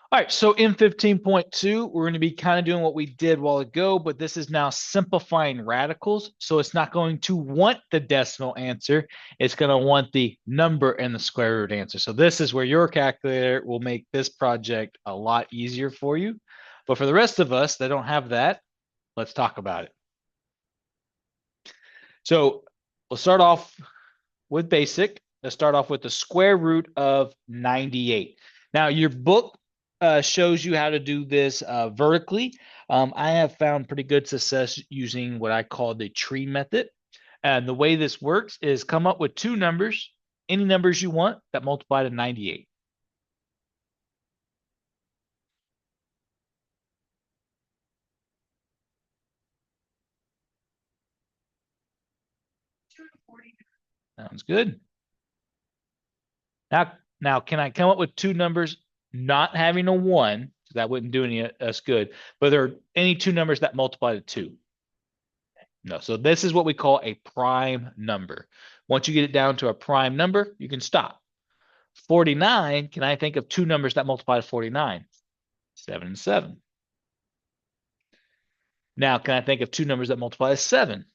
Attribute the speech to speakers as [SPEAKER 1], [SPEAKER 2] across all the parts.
[SPEAKER 1] All right, so in 15.2, we're going to be kind of doing what we did a while ago, but this is now simplifying radicals. So it's not going to want the decimal answer. It's going to want the number and the square root answer. So this is where your calculator will make this project a lot easier for you. But for the rest of us that don't have that, let's talk about it. So we'll start off with basic. Let's start off with the square root of 98. Now, your book shows you how to do this vertically. I have found pretty good success using what I call the tree method. And the way this works is come up with two numbers, any numbers you want that multiply to 98. Sounds good. Now, can I come up with two numbers not having a one? That wouldn't do any us good. But there are any two numbers that multiply to two. No. So this is what we call a prime number. Once you get it down to a prime number, you can stop. 49, can I think of two numbers that multiply to 49? 7 and 7. Now, can I think of two numbers that multiply to 7?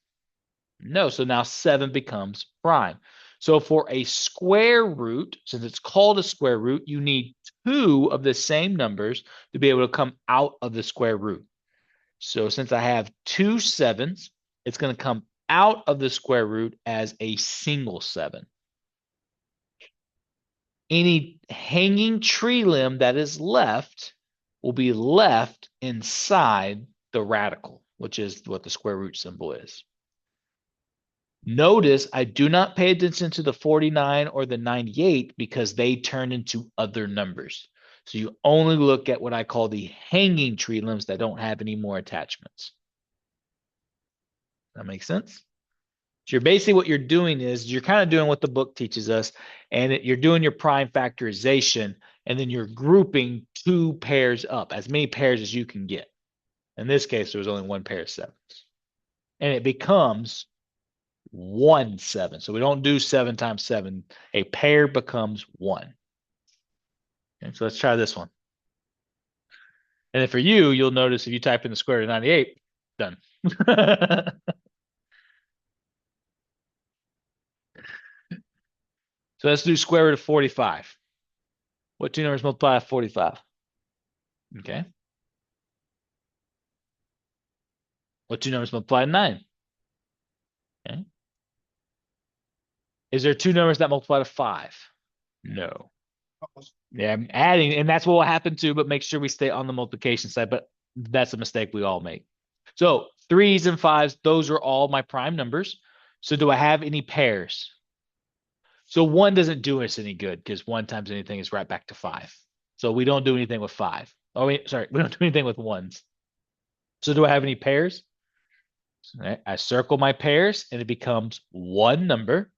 [SPEAKER 1] No. So now 7 becomes prime. So for a square root, since it's called a square root, you need two of the same numbers to be able to come out of the square root. So since I have two sevens, it's going to come out of the square root as a single 7. Any hanging tree limb that is left will be left inside the radical, which is what the square root symbol is. Notice I do not pay attention to the 49 or the 98 because they turn into other numbers. So you only look at what I call the hanging tree limbs that don't have any more attachments. That makes sense? So you're basically what you're doing is you're kind of doing what the book teaches us, and you're doing your prime factorization, and then you're grouping two pairs up, as many pairs as you can get. In this case, there was only one pair of sevens. And it becomes 1 7. So we don't do 7 times 7. A pair becomes 1. Okay, so let's try this one. And then for you, you'll notice if you type in the square root of 98, done. So let's do square root of 45. What two numbers multiply 45? Okay. What two numbers multiply 9? Okay. Is there two numbers that multiply to 5? No. Yeah, I'm adding, and that's what will happen too, but make sure we stay on the multiplication side. But that's a mistake we all make. So threes and fives, those are all my prime numbers. So do I have any pairs? So one doesn't do us any good because one times anything is right back to 5. So we don't do anything with 5. Oh, wait, sorry, we don't do anything with ones. So do I have any pairs? All right, I circle my pairs and it becomes one number.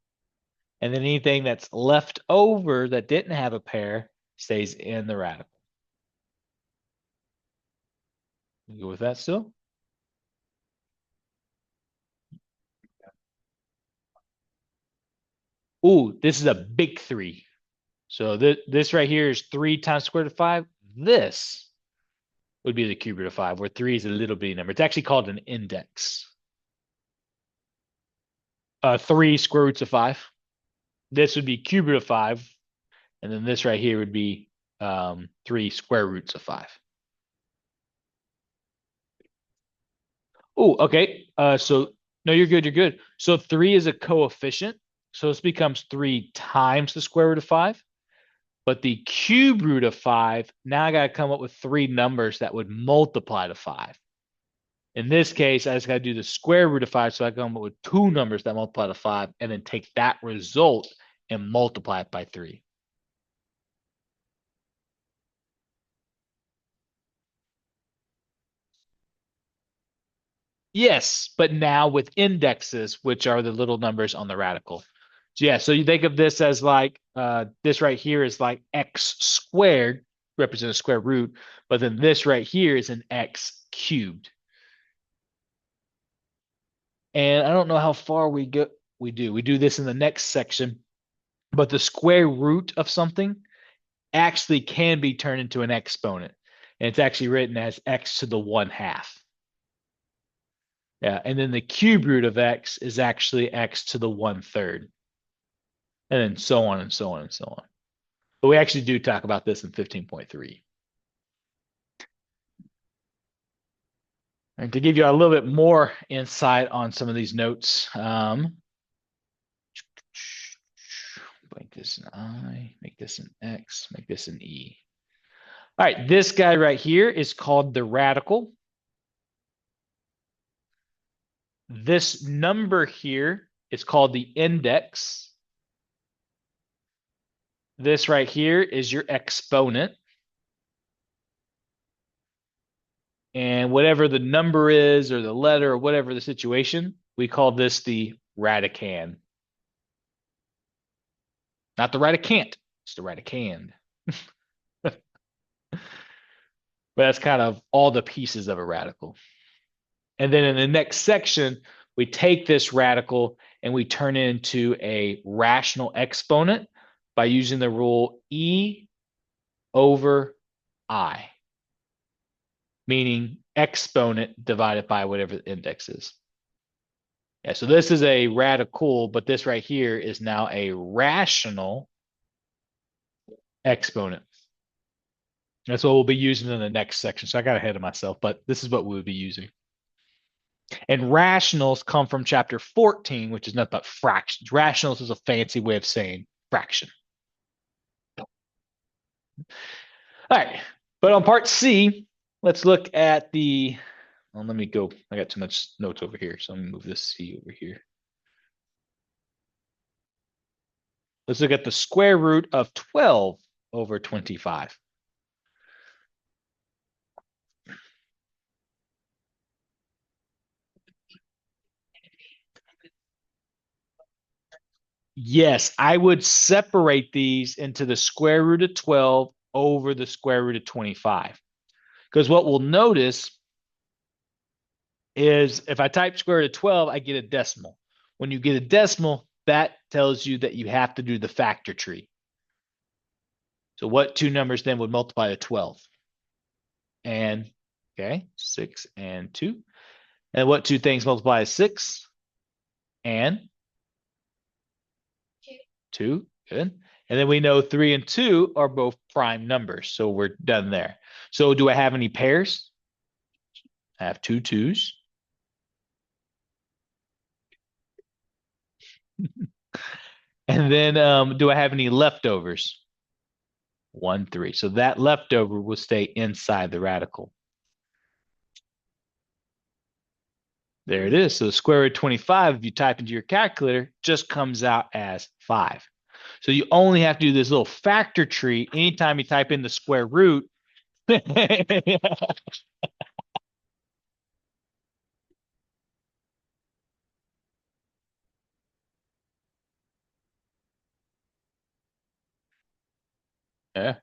[SPEAKER 1] And then anything that's left over that didn't have a pair stays in the radical. You go with that still? Ooh, this is a big 3. So this right here is 3 times square root of 5. This would be the cube root of 5, where 3 is a little bitty number. It's actually called an index. 3 square roots of 5. This would be cube root of 5. And then this right here would be 3 square roots of 5. Oh, okay. So no, you're good. You're good. So 3 is a coefficient. So this becomes 3 times the square root of 5. But the cube root of 5, now I got to come up with 3 numbers that would multiply to 5. In this case, I just got to do the square root of 5. So I come up with 2 numbers that multiply to 5 and then take that result and multiply it by 3. Yes, but now with indexes, which are the little numbers on the radical. So yeah, so you think of this as like this right here is like x squared, represent a square root, but then this right here is an x cubed. And I don't know how far we go. We do this in the next section, but the square root of something actually can be turned into an exponent. And it's actually written as x to the 1/2. Yeah, and then the cube root of x is actually x to the 1/3. And then so on and so on and so on. But we actually do talk about this in 15.3. And to give you a little bit more insight on some of these notes, make this an I, make this an X, make this an E. All right, this guy right here is called the radical. This number here is called the index. This right here is your exponent. And whatever the number is or the letter or whatever the situation, we call this the radicand. Not the radicand, it's the radicand. But that's kind of all the pieces of a radical. And then in the next section, we take this radical and we turn it into a rational exponent by using the rule E over I, meaning exponent divided by whatever the index is. Yeah, so this is a radical, but this right here is now a rational exponent. That's what we'll be using in the next section. So I got ahead of myself, but this is what we would be using. And rationals come from chapter 14, which is nothing but fractions. Rationals is a fancy way of saying fraction. All right, but on part C, let's look at the, well, let me go. I got too much notes over here, so I'm gonna move this C over here. Let's look at the square root of 12 over 25. Yes, I would separate these into the square root of 12 over the square root of 25. Because what we'll notice is if I type square root of 12, I get a decimal. When you get a decimal, that tells you that you have to do the factor tree. So what two numbers then would multiply to 12? And, okay, 6 and 2. And what two things multiply to 6? And 2. Good. And then we know 3 and 2 are both prime numbers. So we're done there. So do I have any pairs? I have 2 2s. And then do I have any leftovers? 1 3. So that leftover will stay inside the radical. There it is. So the square root of 25, if you type into your calculator, just comes out as 5. So you only have to do this little factor tree anytime you type in the square root. Yeah.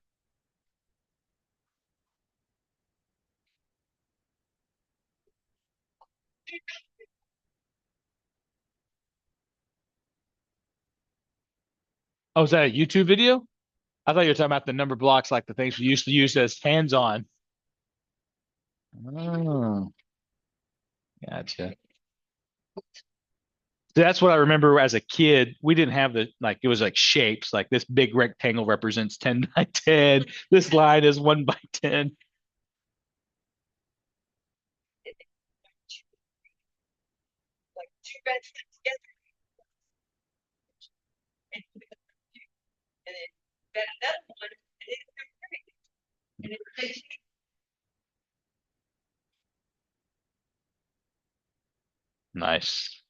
[SPEAKER 1] Oh, is that a YouTube video? I thought you were talking about the number blocks like the things we used to use as hands-on. Oh, gotcha. That's what I remember as a kid. We didn't have the, like, it was like shapes, like this big rectangle represents 10 by 10. This line is 1 by 10.
[SPEAKER 2] Like two beds together. And then that another one, and it's
[SPEAKER 1] Nice.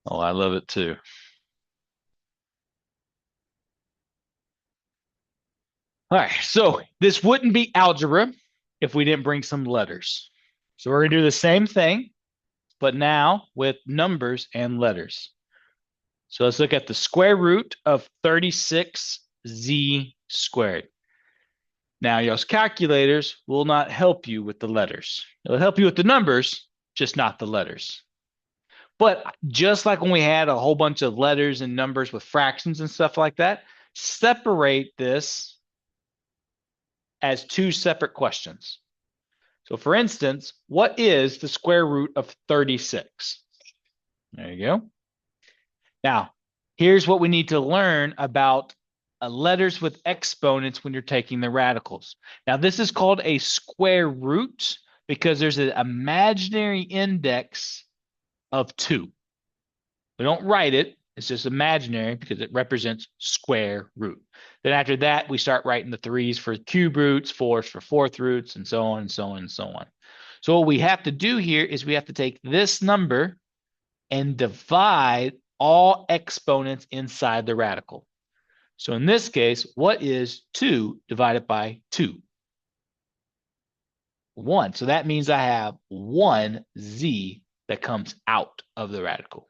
[SPEAKER 1] Oh, I love it too. All right, so this wouldn't be algebra if we didn't bring some letters. So we're gonna do the same thing, but now with numbers and letters. So let's look at the square root of 36z squared. Now, y'all's calculators will not help you with the letters. It'll help you with the numbers, just not the letters. But just like when we had a whole bunch of letters and numbers with fractions and stuff like that, separate this as two separate questions. So for instance, what is the square root of 36? There you go. Now, here's what we need to learn about letters with exponents when you're taking the radicals. Now, this is called a square root because there's an imaginary index of 2. We don't write it. It's just imaginary because it represents square root. Then after that, we start writing the 3s for cube roots, 4s for fourth roots, and so on and so on and so on. So what we have to do here is we have to take this number and divide all exponents inside the radical. So in this case, what is 2 divided by 2? 1. So that means I have 1z that comes out of the radical.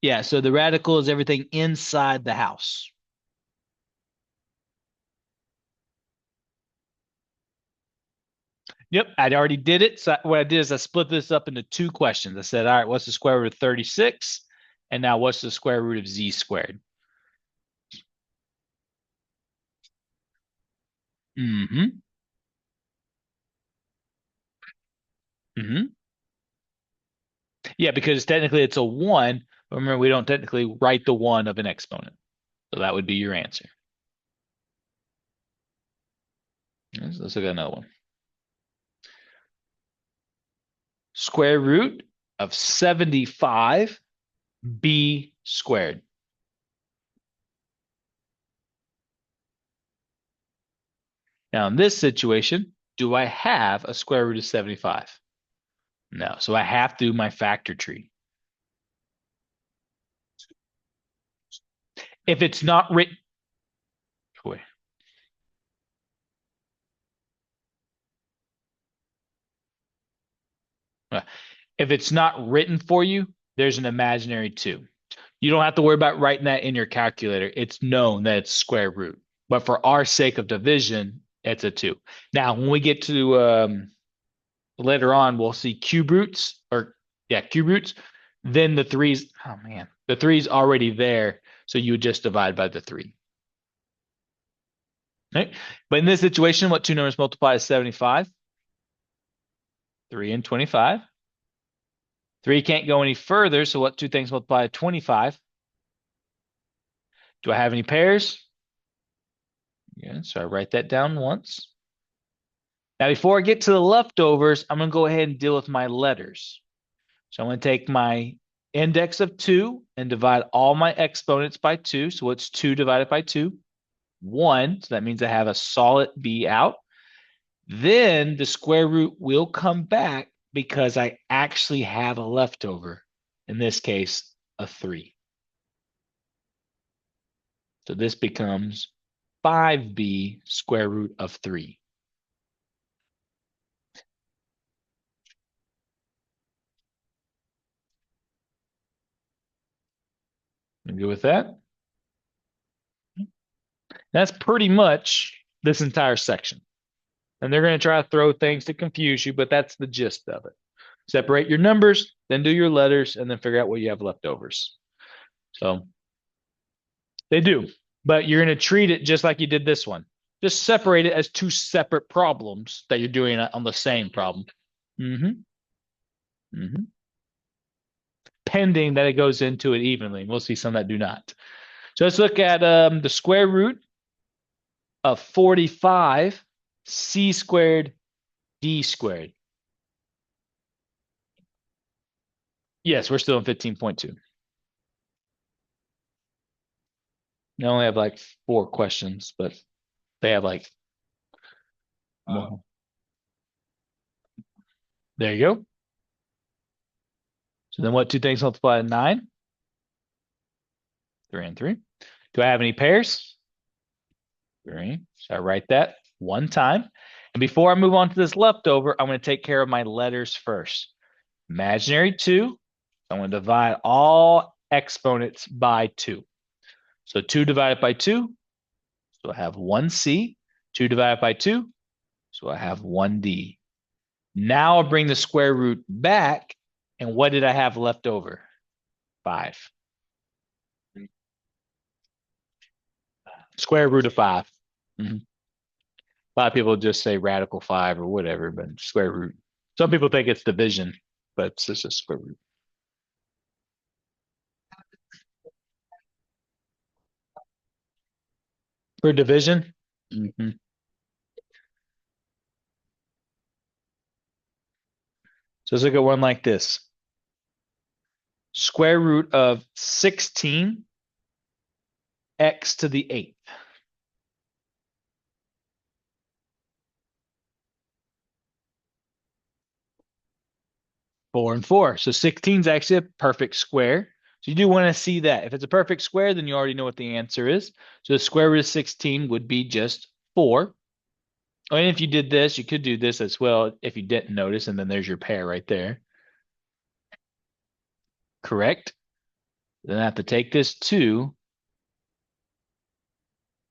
[SPEAKER 1] Yeah, so the radical is everything inside the house. Yep, I already did it. So what I did is I split this up into 2 questions. I said, all right, what's the square root of 36? And now what's the square root of z squared? Mm-hmm. Mm-hmm. Yeah, because technically it's a 1. Remember, we don't technically write the 1 of an exponent. So that would be your answer. Let's look at another one. Square root of 75 b squared. Now, in this situation, do I have a square root of 75? No, so I have to do my factor tree. If it's not written, wait. If it's not written for you, there's an imaginary 2. You don't have to worry about writing that in your calculator. It's known that it's square root. But for our sake of division, it's a 2. Now, when we get to later on, we'll see cube roots, cube roots. Then the 3's, oh man, the 3's already there. So you would just divide by the 3. Right? But in this situation, what 2 numbers multiply is 75? 3 and 25. 3 can't go any further, so what 2 things multiply to 25? Do I have any pairs? Yeah, so I write that down once. Now, before I get to the leftovers, I'm going to go ahead and deal with my letters. So I'm going to take my index of 2 and divide all my exponents by 2. So what's 2 divided by 2? 1. So that means I have a solid b out. Then the square root will come back because I actually have a leftover. In this case, a 3. So this becomes 5b square root of 3. You good with that? That's pretty much this entire section. And they're going to try to throw things to confuse you, but that's the gist of it. Separate your numbers, then do your letters, and then figure out what you have leftovers. So they do, but you're going to treat it just like you did this one. Just separate it as 2 separate problems that you're doing on the same problem. Pending that it goes into it evenly. We'll see some that do not. So let's look at the square root of 45 c squared d squared. Yes, we're still in 15.2. They only have like 4 questions, but they have like there you go. So then what 2 things multiply to 9? 3 and 3. Do I have any pairs? 3. So I write that 1 time. And before I move on to this leftover, I'm going to take care of my letters first. Imaginary 2. I'm going to divide all exponents by 2. So 2 divided by 2. So I have 1c. 2 divided by 2. So I have 1d. Now I'll bring the square root back. And what did I have left over? 5. Square root of 5. Mhm. A lot of people just say radical 5 or whatever, but square root. Some people think it's division, but it's just a square root. For division? Mhm. So let's look at one like this. Square root of 16 x to the 8th. Four and four. So 16 is actually a perfect square. So you do want to see that. If it's a perfect square, then you already know what the answer is. So the square root of 16 would be just 4. And if you did this, you could do this as well if you didn't notice, and then there's your pair right there. Correct. Then I have to take this 2.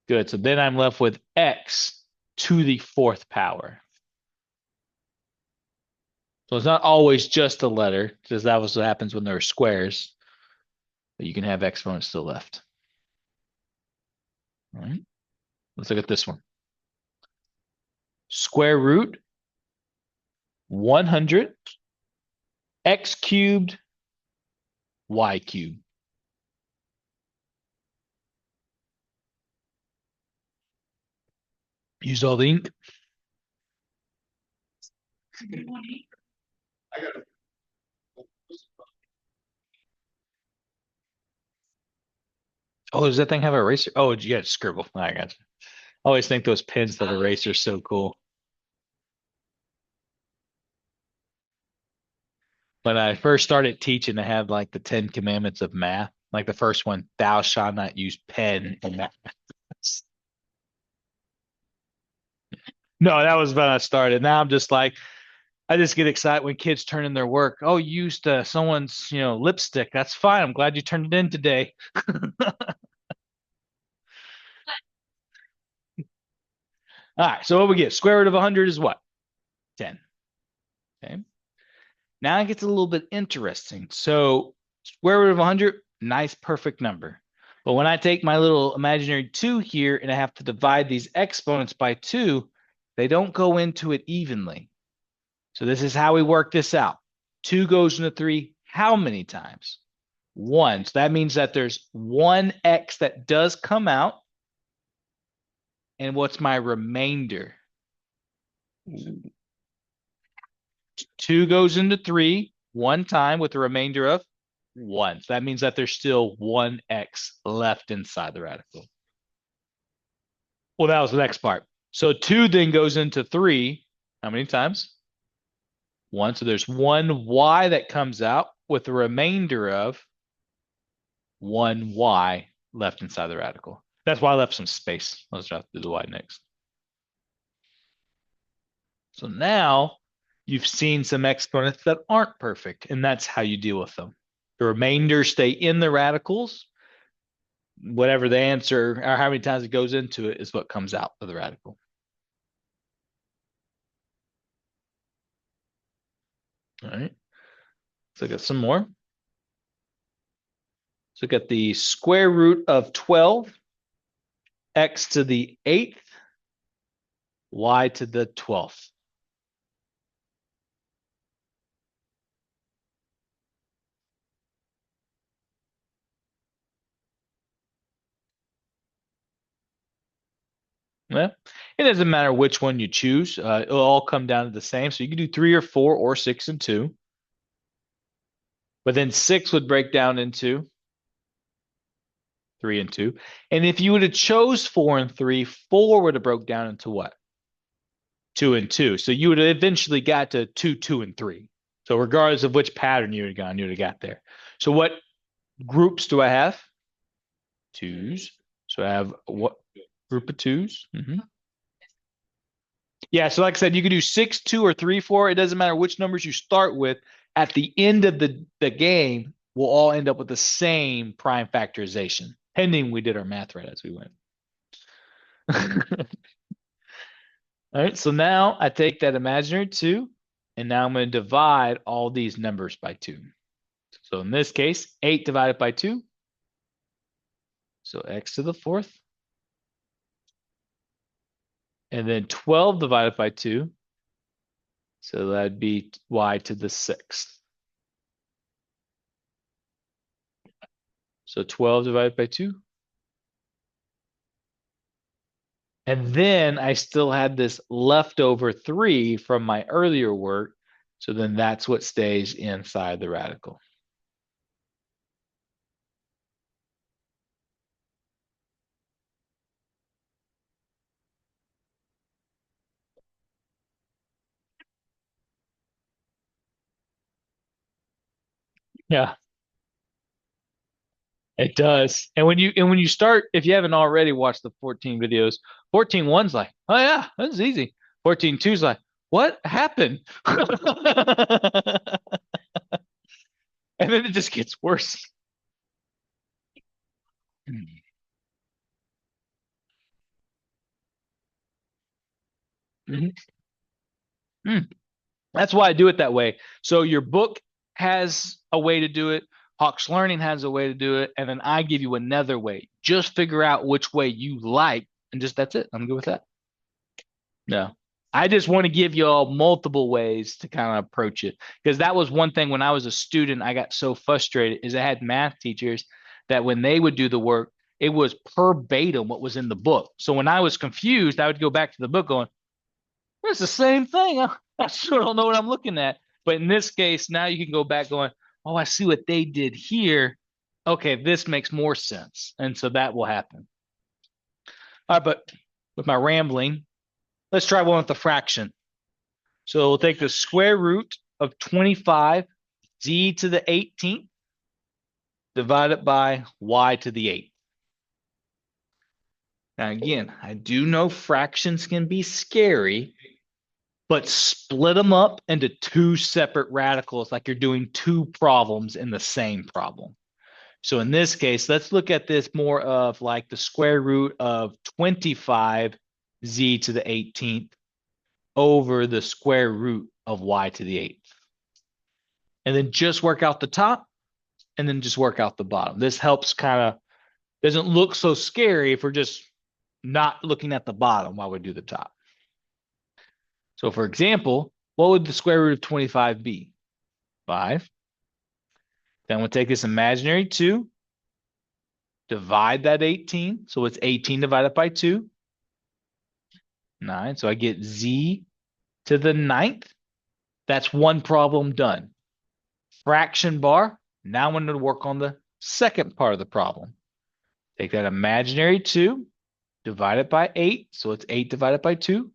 [SPEAKER 1] Good. So then I'm left with x to the 4th power. So it's not always just a letter, because that was what happens when there are squares. But you can have exponents still left. All right. Let's look at this one. Square root 100 x cubed y cubed. Use all the ink. Oh, does that thing have an eraser? Oh, you got to scribble. I got you. I always think those pens that erase are so cool. When I first started teaching, I had like the 10 commandments of math. Like the first one, thou shalt not use pen in math. No, that was when I started. Now I'm just like, I just get excited when kids turn in their work. Oh, you used someone's, lipstick. That's fine. I'm glad you turned it in today. All right. So what we get? Square root of 100 is what? 10. Okay. Now it gets a little bit interesting. So square root of 100, nice, perfect number. But when I take my little imaginary 2 here and I have to divide these exponents by 2, they don't go into it evenly. So this is how we work this out. 2 goes into 3 how many times? 1. So that means that there's 1x that does come out. And what's my remainder? 2 goes into 3 one time with a remainder of 1. So that means that there's still 1x left inside the radical. Well, that was the next part. So 2 then goes into 3. How many times? 1. So there's 1y that comes out with a remainder of 1y left inside the radical. That's why I left some space. Let's have to do the y next. So now you've seen some exponents that aren't perfect, and that's how you deal with them. The remainders stay in the radicals. Whatever the answer or how many times it goes into it is what comes out of the radical. All right. Let's look at some more. Let's look at the square root of 12, x to the 8th, y to the 12th. Well, it doesn't matter which one you choose. It'll all come down to the same. So you can do 3 or 4 or 6 and 2. But then 6 would break down into 3 and 2. And if you would have chose 4 and 3, 4 would have broke down into what? 2 and 2. So you would have eventually got to 2, 2, and 3. So regardless of which pattern you would have gone, you would have got there. So what groups do I have? 2s. So I have what group of 2s? Yeah, so like I said, you could do 6, 2, or 3, 4. It doesn't matter which numbers you start with. At the end of the game, we'll all end up with the same prime factorization, pending we did our math right as we went. All right, so now I take that imaginary 2, and now I'm going to divide all these numbers by 2. So in this case, 8 divided by 2. So x to the 4th And then 12 divided by 2. So that'd be y to the 6th. So 12 divided by 2. And then I still had this leftover 3 from my earlier work. So then that's what stays inside the radical. Yeah, it does. And when you start, if you haven't already watched the 14 videos, 14.1's like, oh yeah, that's easy. 14.2's like, what happened? And then it just gets worse. Mhm. Mm. That's why I do it that way. So your book has a way to do it. Hawk's Learning has a way to do it, and then I give you another way. Just figure out which way you like, and just that's it. I'm good with that. No. I just want to give you all multiple ways to kind of approach it. Because that was one thing when I was a student, I got so frustrated is I had math teachers that when they would do the work, it was verbatim what was in the book. So when I was confused, I would go back to the book going, it's the same thing. I sure don't know what I'm looking at. But in this case, now you can go back going, oh, I see what they did here. Okay, this makes more sense. And so that will happen. All right, but with my rambling, let's try one with the fraction. So we'll take the square root of 25 z to the 18th divided by y to the 8th. Now, again, I do know fractions can be scary, but split them up into two separate radicals like you're doing two problems in the same problem. So in this case, let's look at this more of like the square root of 25 z to the 18th over the square root of y to the 8th. And then just work out the top and then just work out the bottom. This helps kind of, doesn't look so scary if we're just not looking at the bottom while we do the top. So for example, what would the square root of 25 be? 5. Then we'll take this imaginary 2, divide that 18. So it's 18 divided by 2. 9. So I get z to the 9th. That's one problem done. Fraction bar. Now I'm going to work on the second part of the problem. Take that imaginary 2, divide it by 8. So it's 8 divided by 2.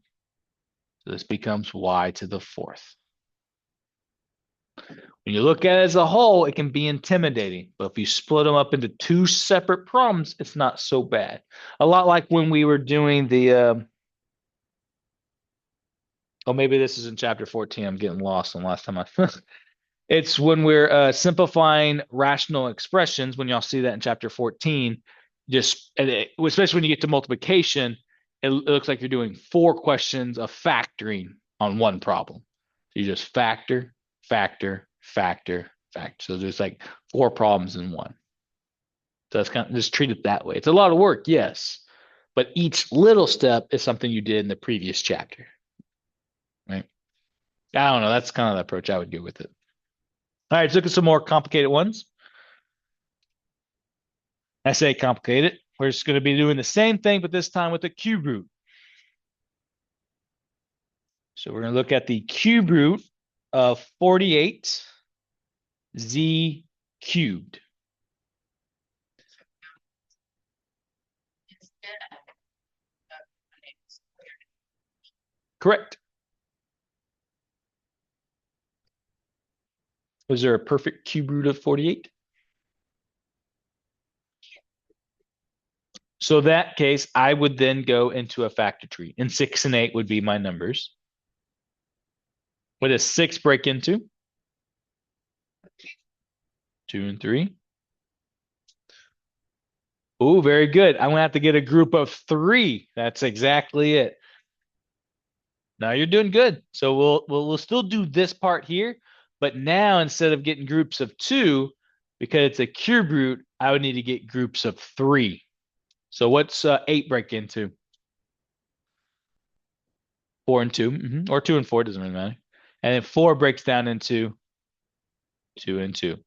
[SPEAKER 1] So this becomes y to the 4th. When you look at it as a whole, it can be intimidating. But if you split them up into two separate problems, it's not so bad. A lot like when we were doing the, oh, maybe this is in chapter 14. I'm getting lost on last time I. It's when we're simplifying rational expressions. When y'all see that in chapter 14, especially when you get to multiplication, it looks like you're doing 4 questions of factoring on one problem. So you just factor, factor, factor, factor. So there's like 4 problems in one. So that's kind of just treat it that way. It's a lot of work, yes, but each little step is something you did in the previous chapter, right? I don't know. That's kind of the approach I would go with it. All right, let's look at some more complicated ones. I say complicated. We're just going to be doing the same thing, but this time with the cube root. So we're going to look at the cube root of 48 z cubed. Correct. Was there a perfect cube root of 48? So that case, I would then go into a factor tree, and 6 and 8 would be my numbers. What does 6 break into? 2 and 3. Oh, very good. I'm gonna have to get a group of 3. That's exactly it. Now you're doing good. So we'll still do this part here, but now instead of getting groups of 2, because it's a cube root, I would need to get groups of 3. So what's 8 break into? 4 and 2, or 2 and 4, doesn't really matter. And then 4 breaks down into 2 and 2.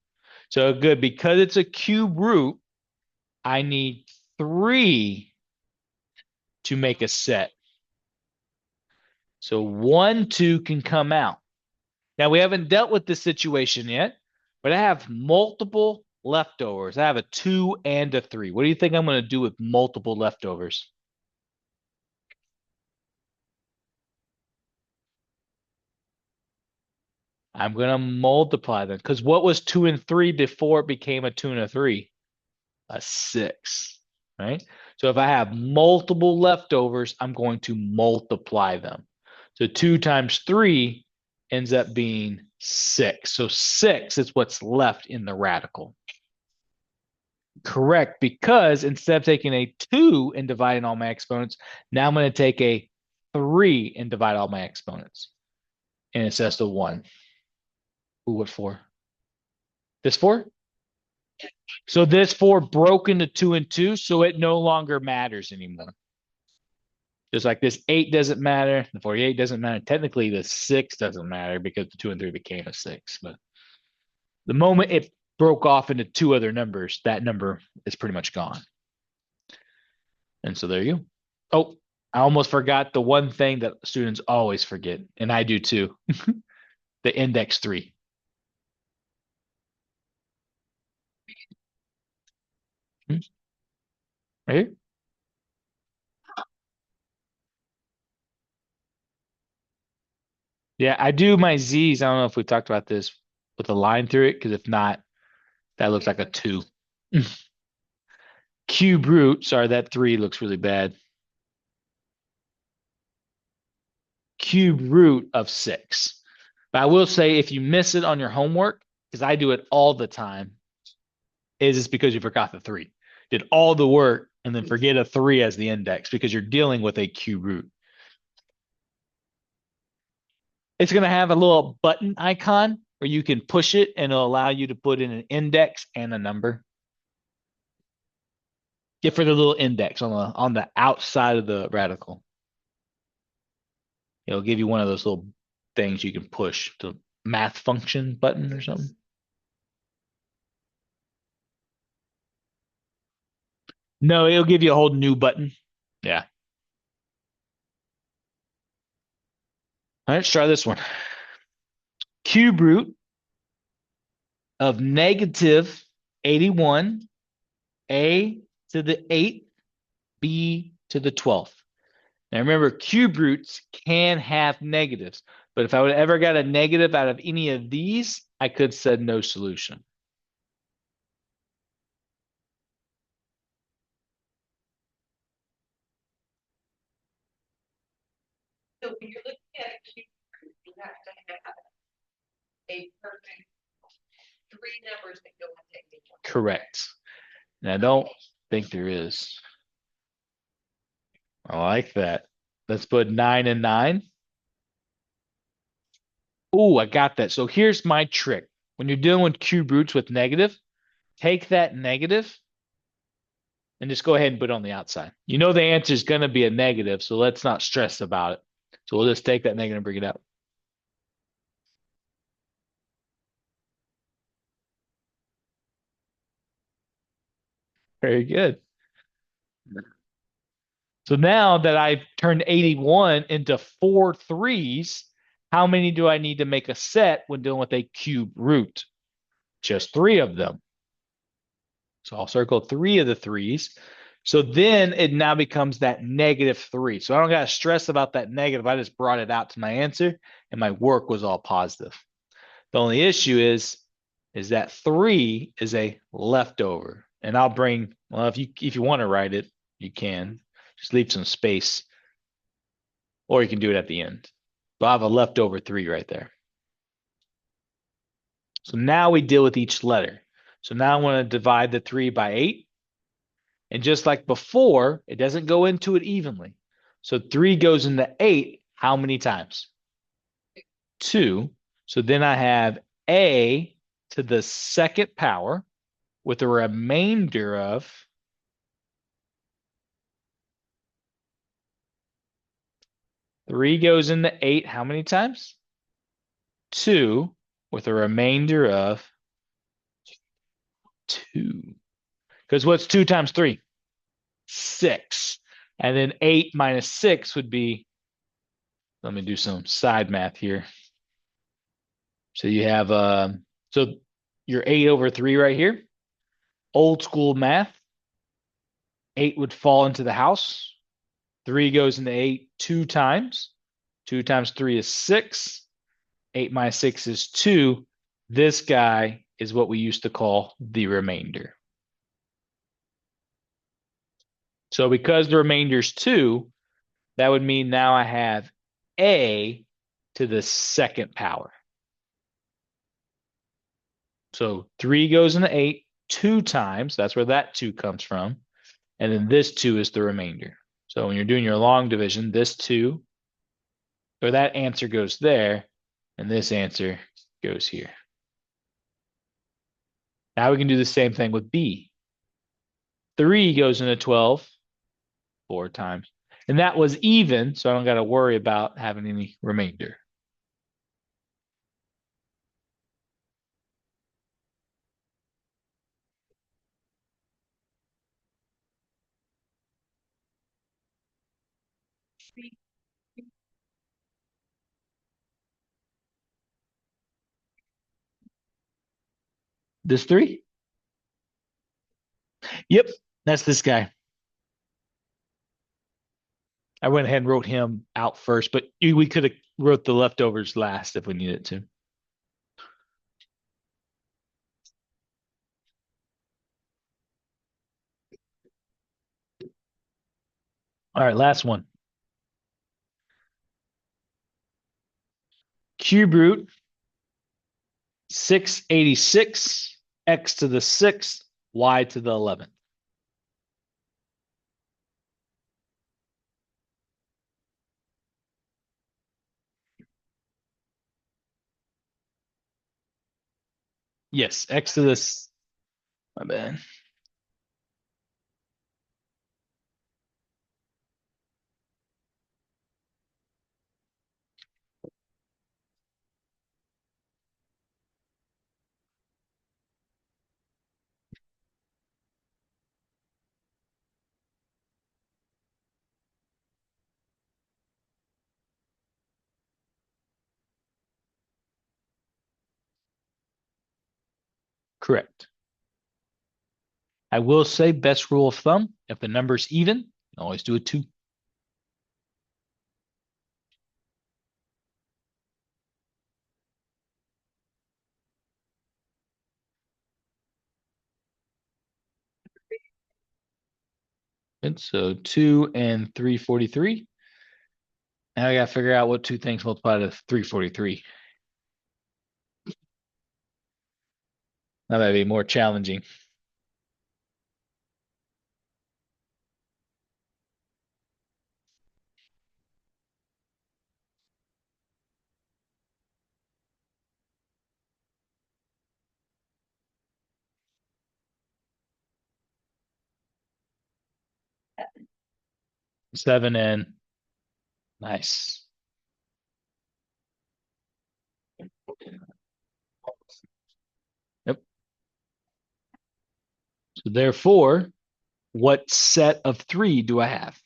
[SPEAKER 1] So good, because it's a cube root, I need 3 to make a set. So 1, 2 can come out. Now we haven't dealt with this situation yet, but I have multiple leftovers. I have a 2 and a 3. What do you think I'm going to do with multiple leftovers? I'm going to multiply them, because what was 2 and 3 before it became a 2 and a 3? A 6, right? So if I have multiple leftovers, I'm going to multiply them. So 2 times 3 ends up being 6. So 6 is what's left in the radical. Correct, because instead of taking a 2 and dividing all my exponents, now I'm going to take a 3 and divide all my exponents. And it says the 1. Ooh, what 4? This 4? So this 4 broke into 2 and 2, so it no longer matters anymore. Just like this 8 doesn't matter, the 48 doesn't matter. Technically, the 6 doesn't matter because the 2 and 3 became a 6. But the moment it broke off into 2 other numbers, that number is pretty much gone. And so there you go. Oh, I almost forgot the one thing that students always forget, and I do too. The index 3. Right here. Yeah, I do my Z's. I don't know if we talked about this with a line through it, because if not, that looks like a 2. Cube root, sorry, that 3 looks really bad. Cube root of 6. But I will say, if you miss it on your homework, because I do it all the time, is it's because you forgot the 3. Did all the work and then forget a 3 as the index, because you're dealing with a cube root. It's going to have a little button icon where you can push it and it'll allow you to put in an index and a number. Get for the little index on the outside of the radical. It'll give you one of those little things you can push, the math function button or something. No, it'll give you a whole new button. Yeah. All right, let's try this one. Cube root of negative 81, a to the 8th, b to the 12th. Now remember, cube roots can have negatives, but if I would ever got a negative out of any of these, I could said no solution.
[SPEAKER 2] So when you're looking at a cube root, you have to have a perfect 3 numbers that go with it.
[SPEAKER 1] Correct. And I don't think there is. I like that. Let's put 9 and 9. Oh, I got that. So here's my trick. When you're dealing with cube roots with negative, take that negative and just go ahead and put it on the outside. You know the answer is going to be a negative, so let's not stress about it. So we'll just take that negative and bring it out. Very good. So now that I've turned 81 into 4 3s, how many do I need to make a set when dealing with a cube root? Just 3 of them. So I'll circle 3 of the 3s. So then it now becomes that negative 3. So I don't got to stress about that negative. I just brought it out to my answer, and my work was all positive. The only issue is that 3 is a leftover. And I'll bring, well, if you want to write it, you can. Just leave some space. Or you can do it at the end. But I have a leftover 3 right there. So now we deal with each letter. So now I want to divide the 3 by 8. And just like before, it doesn't go into it evenly. So 3 goes into 8 how many times? 2. So then I have a to the 2nd power with a remainder of 3 goes into 8 how many times? 2 with a remainder of 2. Because what's 2 times 3? 6. And then 8 minus 6 would be, let me do some side math here. So you have, so your 8 over 3 right here. Old school math. 8 would fall into the house. 3 goes into 8 2 times. 2 times 3 is 6. 8 minus 6 is 2. This guy is what we used to call the remainder. So because the remainder is 2, that would mean now I have a to the second power. So 3 goes into 8 2 times. That's where that 2 comes from. And then this 2 is the remainder. So when you're doing your long division, this 2, or that answer goes there, and this answer goes here. Now we can do the same thing with B. 3 goes into 12 4 times. And that was even, so I don't got to worry about having any remainder. This 3? Yep, that's this guy. I went ahead and wrote him out first, but we could have wrote the leftovers last if we needed to. All right, last one. Cube root 686, x to the 6th, y to the 11th. Yes, x to this. My bad. Correct. I will say best rule of thumb, if the number's even, always do a 2. And so 2 and 343. Now I got to figure out what two things multiply to 343. That might be more challenging. Seven and nice. Yep. So therefore, what set of 3 do I have?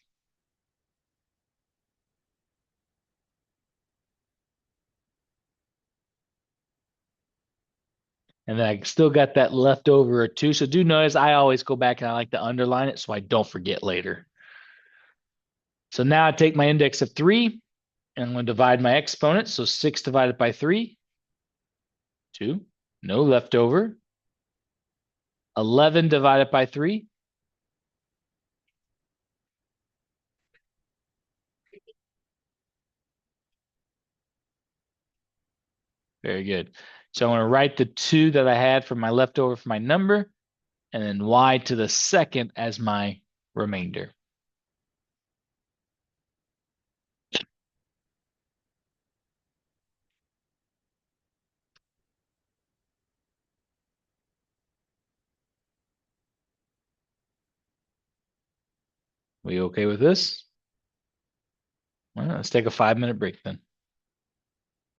[SPEAKER 1] And then I still got that leftover or 2. So do notice I always go back and I like to underline it so I don't forget later. So now I take my index of 3 and I'm going to divide my exponent. So 6 divided by 3, 2. No leftover. 11 divided by 3. Very good. So I'm going to write the 2 that I had for my leftover for my number, and then y to the second as my remainder. We okay with this? Well, let's take a 5-minute break then.